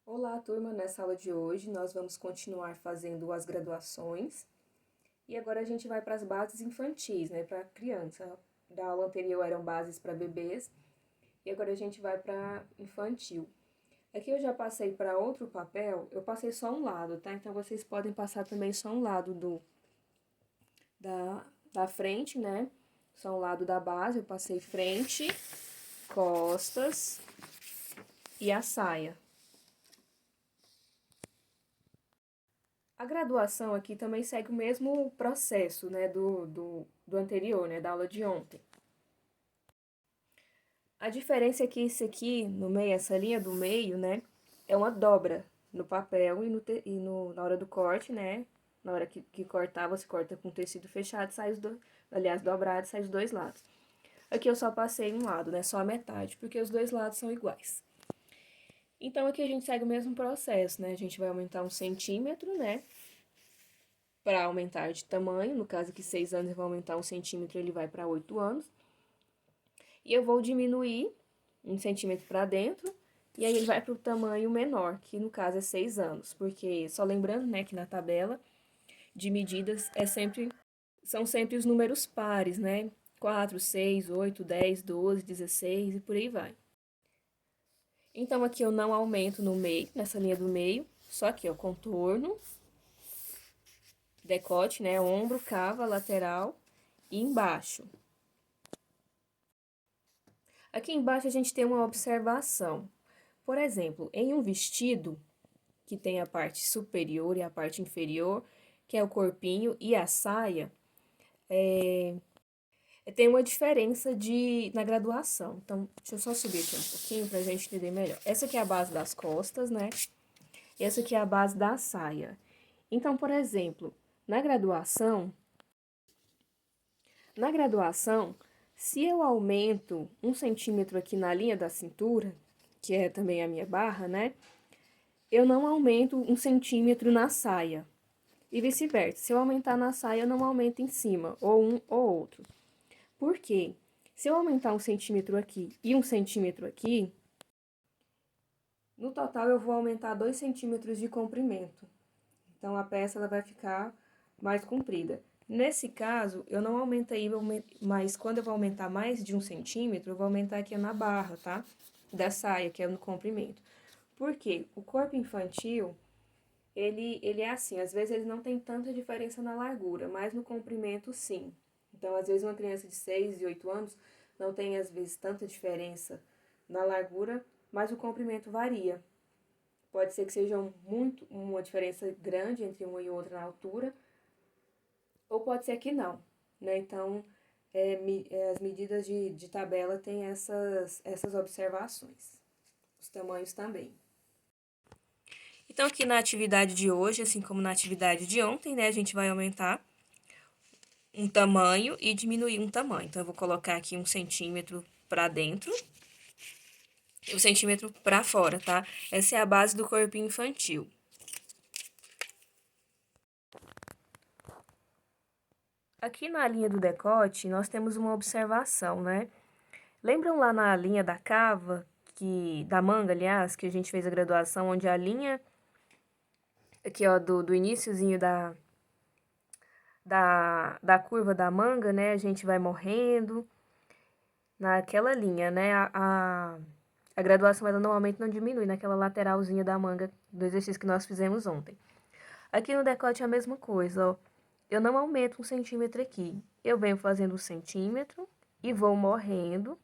Olá, turma! Nessa aula de hoje nós vamos continuar fazendo as graduações e agora a gente vai para as bases infantis, né, para criança. Da aula anterior eram bases para bebês e agora a gente vai para infantil. Aqui eu já passei para outro papel, eu passei só um lado, tá? Então vocês podem passar também só um lado da frente, né? Só um lado da base, eu passei frente, costas e a saia. A graduação aqui também segue o mesmo processo, né, do anterior, né, da aula de ontem. A diferença é que esse aqui, no meio, essa linha do meio, né, é uma dobra no papel na hora do corte, né, na hora que cortar, você corta com tecido fechado, sai aliás, dobrado, sai os dois lados. Aqui eu só passei um lado, né, só a metade, porque os dois lados são iguais. Então, aqui a gente segue o mesmo processo, né, a gente vai aumentar 1 centímetro, né, para aumentar de tamanho, no caso aqui 6 anos eu vou aumentar 1 centímetro, ele vai para 8 anos. E eu vou diminuir 1 centímetro para dentro, e aí ele vai para o tamanho menor, que no caso é 6 anos, porque só lembrando, né, que na tabela de medidas são sempre os números pares, né? 4, 6, 8, 10, 12, 16 e por aí vai. Então aqui eu não aumento no meio, nessa linha do meio, só aqui ó, contorno, decote, né, ombro, cava, lateral e embaixo. Aqui embaixo a gente tem uma observação. Por exemplo, em um vestido que tem a parte superior e a parte inferior, que é o corpinho e a saia, tem uma diferença na graduação. Então, deixa eu só subir aqui um pouquinho pra gente entender melhor. Essa aqui é a base das costas, né? E essa aqui é a base da saia. Então, por exemplo, na graduação, se eu aumento 1 centímetro aqui na linha da cintura, que é também a minha barra, né? Eu não aumento 1 centímetro na saia. E vice-versa. Se eu aumentar na saia, eu não aumento em cima, ou um ou outro. Por quê? Se eu aumentar 1 centímetro aqui e 1 centímetro aqui, no total eu vou aumentar 2 centímetros de comprimento. Então, a peça ela vai ficar mais comprida. Nesse caso, eu não aumentei, mas quando eu vou aumentar mais de 1 centímetro, eu vou aumentar aqui na barra, tá? Da saia, que é no comprimento. Por quê? O corpo infantil, ele é assim, às vezes ele não tem tanta diferença na largura, mas no comprimento sim. Então, às vezes uma criança de 6 e 8 anos não tem, às vezes, tanta diferença na largura, mas o comprimento varia. Pode ser que seja uma diferença grande entre uma e outra na altura, ou pode ser que não, né? Então, as medidas de tabela têm essas observações. Os tamanhos também. Então, aqui na atividade de hoje, assim como na atividade de ontem, né, a gente vai aumentar um tamanho e diminuir um tamanho. Então, eu vou colocar aqui 1 centímetro para dentro e 1 centímetro para fora, tá? Essa é a base do corpinho infantil. Aqui na linha do decote, nós temos uma observação, né? Lembram lá na linha da cava, da manga, aliás, que a gente fez a graduação, onde a linha, aqui ó, do iniciozinho da curva da manga, né, a gente vai morrendo naquela linha, né, a graduação ela normalmente não diminui naquela lateralzinha da manga do exercício que nós fizemos ontem. Aqui no decote é a mesma coisa, ó, eu não aumento 1 centímetro aqui, eu venho fazendo 1 centímetro e vou morrendo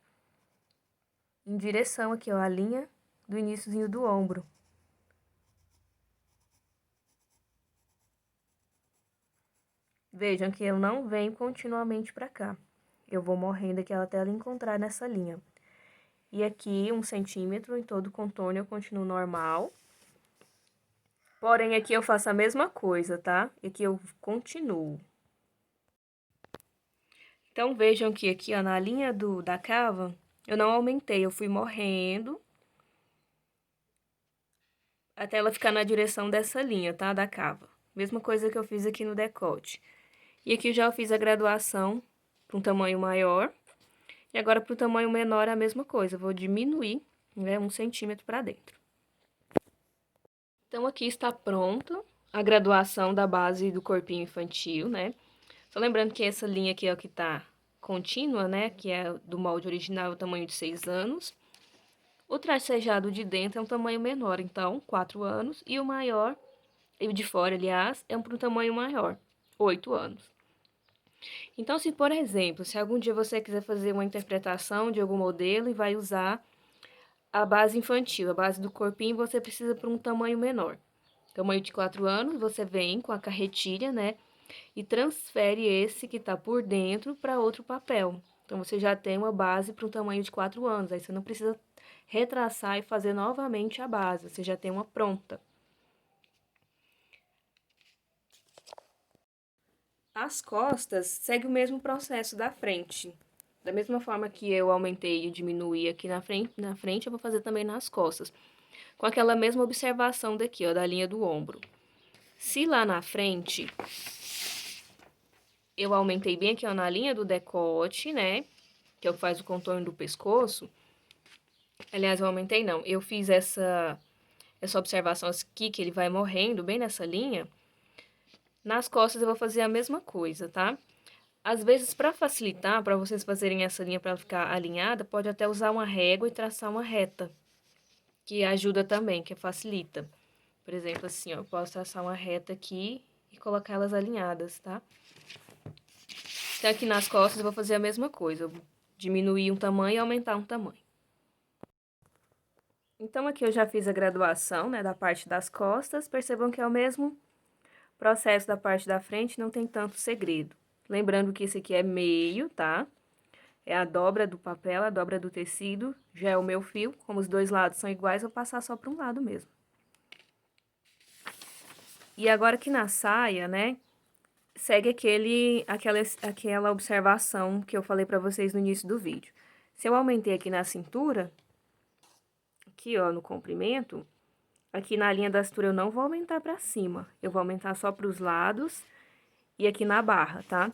em direção aqui, ó, a linha do iniciozinho do ombro. Vejam que eu não venho continuamente para cá. Eu vou morrendo aqui até ela encontrar nessa linha. E aqui, 1 centímetro em todo o contorno, eu continuo normal. Porém, aqui eu faço a mesma coisa, tá? E aqui eu continuo. Então, vejam que aqui, ó, na linha da cava, eu não aumentei, eu fui morrendo até ela ficar na direção dessa linha, tá? Da cava. Mesma coisa que eu fiz aqui no decote. E aqui já eu fiz a graduação para um tamanho maior. E agora, para o tamanho menor, a mesma coisa. Eu vou diminuir, né, 1 centímetro para dentro. Então, aqui está pronta a graduação da base do corpinho infantil, né? Só lembrando que essa linha aqui é o que tá contínua, né? Que é do molde original, o tamanho de 6 anos. O tracejado de dentro é um tamanho menor, então, 4 anos. E o maior, e o de fora, aliás, é para um tamanho maior, 8 anos. Então, se, por exemplo, se algum dia você quiser fazer uma interpretação de algum modelo e vai usar a base infantil, a base do corpinho, você precisa para um tamanho menor. Tamanho de 4 anos, você vem com a carretilha, né? E transfere esse que está por dentro para outro papel. Então, você já tem uma base para um tamanho de 4 anos. Aí, você não precisa retraçar e fazer novamente a base. Você já tem uma pronta. As costas segue o mesmo processo da frente. Da mesma forma que eu aumentei e diminuí aqui na frente, eu vou fazer também nas costas. Com aquela mesma observação daqui, ó, da linha do ombro. Se lá na frente eu aumentei bem aqui, ó, na linha do decote, né? Que é o que faz o contorno do pescoço. Aliás, eu aumentei não. Eu fiz essa observação aqui, que ele vai morrendo bem nessa linha. Nas costas eu vou fazer a mesma coisa, tá? Às vezes, para facilitar, para vocês fazerem essa linha para ela ficar alinhada, pode até usar uma régua e traçar uma reta, que ajuda também, que facilita. Por exemplo, assim, ó, eu posso traçar uma reta aqui e colocar elas alinhadas, tá? Então, aqui nas costas eu vou fazer a mesma coisa, eu vou diminuir um tamanho e aumentar um tamanho. Então, aqui eu já fiz a graduação, né, da parte das costas. Percebam que é o mesmo processo da parte da frente, não tem tanto segredo. Lembrando que esse aqui é meio, tá? É a dobra do papel, a dobra do tecido. Já é o meu fio, como os dois lados são iguais, eu vou passar só para um lado mesmo. E agora aqui na saia, né, segue aquela observação que eu falei pra vocês no início do vídeo. Se eu aumentei aqui na cintura, aqui ó, no comprimento, aqui na linha da cintura eu não vou aumentar pra cima, eu vou aumentar só pros lados e aqui na barra, tá?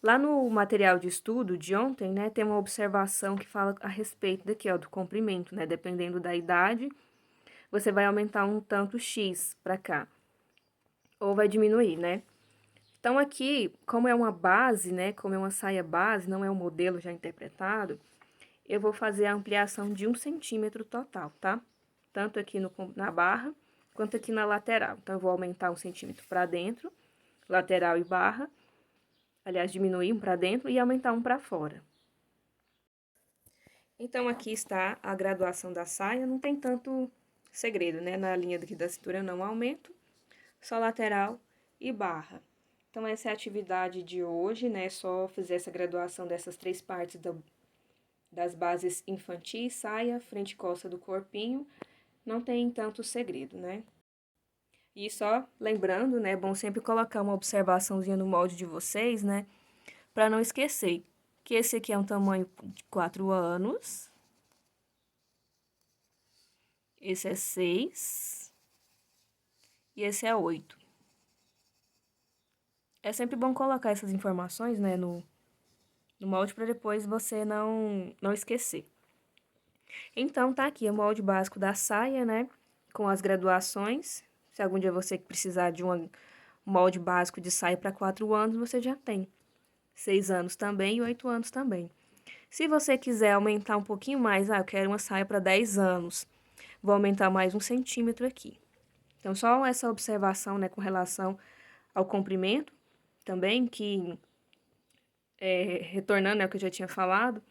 Lá no material de estudo de ontem, né, tem uma observação que fala a respeito daqui, ó, do comprimento, né, dependendo da idade, você vai aumentar um tanto X pra cá, ou vai diminuir, né? Então, aqui, como é uma base, né, como é uma saia base, não é um modelo já interpretado, eu vou fazer a ampliação de 1 centímetro total, tá? Tanto aqui na barra, quanto aqui na lateral. Então, eu vou aumentar 1 centímetro pra dentro, lateral e barra, aliás, diminuir um pra dentro e aumentar um pra fora. Então, aqui está a graduação da saia, não tem tanto segredo, né? Na linha daqui da cintura eu não aumento, só lateral e barra. Então, essa é a atividade de hoje, né? Só fazer essa graduação dessas 3 partes das bases infantis, saia, frente e costa do corpinho. Não tem tanto segredo, né? E só lembrando, né? É bom sempre colocar uma observaçãozinha no molde de vocês, né? Pra não esquecer que esse aqui é um tamanho de 4 anos. Esse é 6. E esse é 8. É sempre bom colocar essas informações, né, no molde para depois você não esquecer. Então, tá aqui o molde básico da saia, né, com as graduações. Se algum dia você precisar de um molde básico de saia para 4 anos, você já tem. 6 anos também e 8 anos também. Se você quiser aumentar um pouquinho mais, eu quero uma saia para 10 anos, vou aumentar mais 1 centímetro aqui. Então, só essa observação, né, com relação ao comprimento também, que, retornando ao que eu já tinha falado,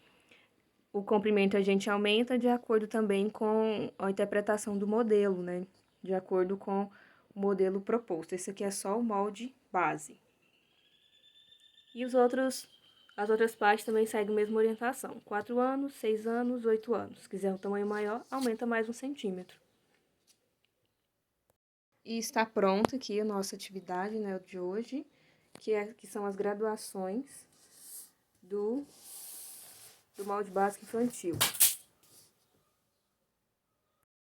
o comprimento a gente aumenta de acordo também com a interpretação do modelo, né? De acordo com o modelo proposto. Esse aqui é só o molde base. E as outras partes também seguem a mesma orientação. 4 anos, 6 anos, 8 anos. Se quiser um tamanho maior, aumenta mais 1 centímetro. E está pronta aqui a nossa atividade, né, de hoje, que são as graduações do molde básico infantil.